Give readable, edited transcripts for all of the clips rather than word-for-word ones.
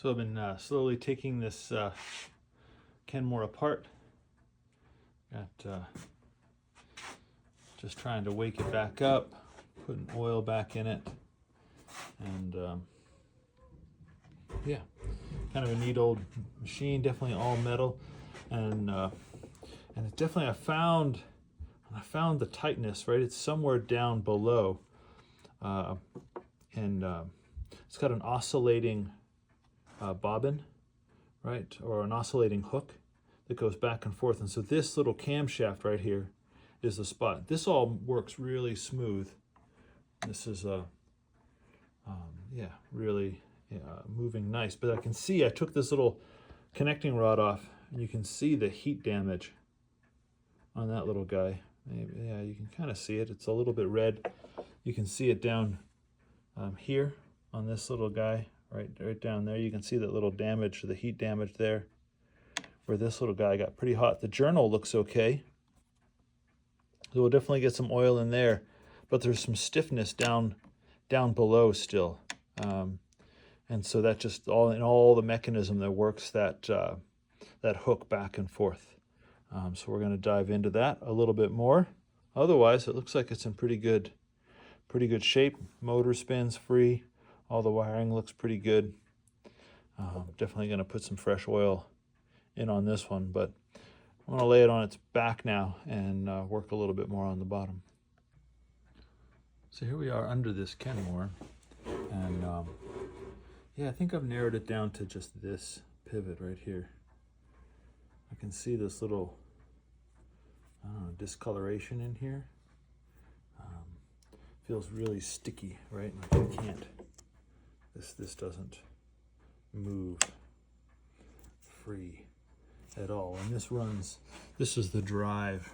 So I've been slowly taking this Kenmore apart. Got just trying to wake it back up, putting oil back in it, and yeah, kind of a neat old machine. Definitely all metal, and it definitely I found the tightness right. It's somewhere down below, and it's got an oscillating bobbin, right, or an oscillating hook that goes back and forth. And so this little camshaft right here is the spot. This all works really smooth. This is yeah, really moving nice. But I can see I took this little connecting rod off, and you can see the heat damage on that little guy. Maybe, yeah, you can kind of see it. It's a little bit red. You can see it down here on this little guy. Right down there, you can see that little damage, the heat damage there, where this little guy got pretty hot. The journal looks okay, so we'll definitely get some oil in there, but there's some stiffness down below still, and so that just all the mechanism that works that that hook back and forth. So we're going to dive into that a little bit more. Otherwise, it looks like it's in pretty good shape. Motor spins free. All the wiring looks pretty good. Definitely going to put some fresh oil in on this one, but I'm going to lay it on its back now and work a little bit more on the bottom. So here we are under this Kenmore, and yeah, I think I've narrowed it down to just this pivot right here. I can see this little, I don't know, discoloration in here. Feels really sticky, right? Like I can't. This doesn't move free at all. And this is the drive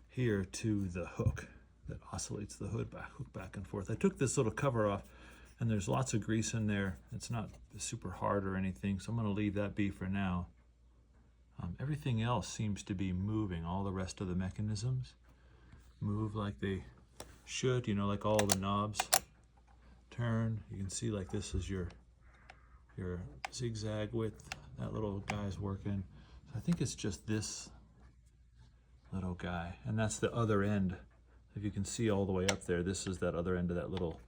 here to the hook that oscillates the hook back and forth. I took this little cover off, and there's lots of grease in there. It's not super hard or anything, so I'm going to leave that be for now. Everything else seems to be moving. All the rest of the mechanisms move like they should, you know, like all the knobs turn. You can see like this is your zigzag width. That little guy's working. So I think it's just this little guy, and that's the other end. If you can see all the way up there, this is that other end of that little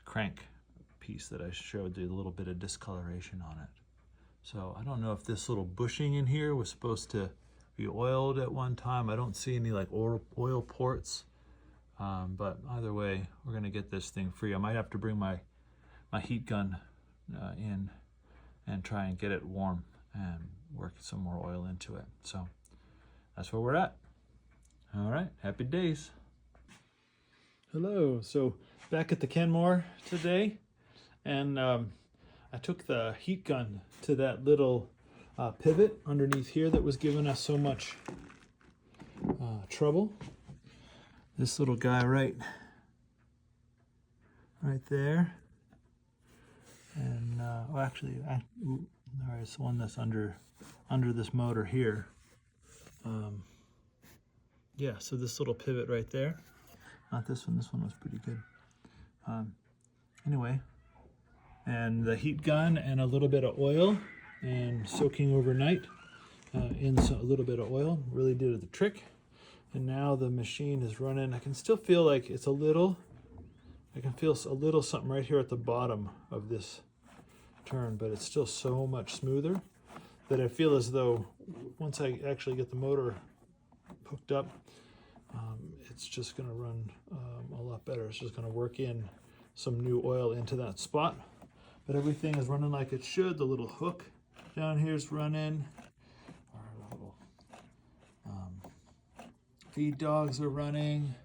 crank piece that I showed you, a little bit of discoloration on it. So I don't know if this little bushing in here was supposed to be oiled at one time. I don't see any like oil ports. But either way, we're going to get this thing free. I might have to bring my heat gun in and try and get it warm and work some more oil into it. So that's where we're at. All right, happy days. Hello, so back at the Kenmore today, and I took the heat gun to that little pivot underneath here that was giving us so much trouble. This little guy right there, and well, actually, all right, it's the one that's under this motor here. Yeah, so this little pivot right there, not this one. This one was pretty good. Anyway, and the heat gun and a little bit of oil and soaking overnight in a little bit of oil really did the trick. And now the machine is running. I can still feel like it's I can feel a little something right here at the bottom of this turn, but it's still so much smoother that I feel as though once I actually get the motor hooked up, it's just gonna run a lot better. It's just gonna work in some new oil into that spot. But everything is running like it should. The little hook down here is running. Feed dogs are running.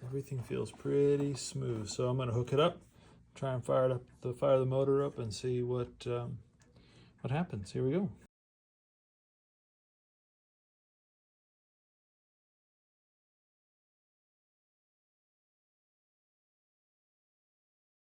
Everything feels pretty smooth. So I'm going to hook it up, try and fire the motor up, and see what happens. Here we go.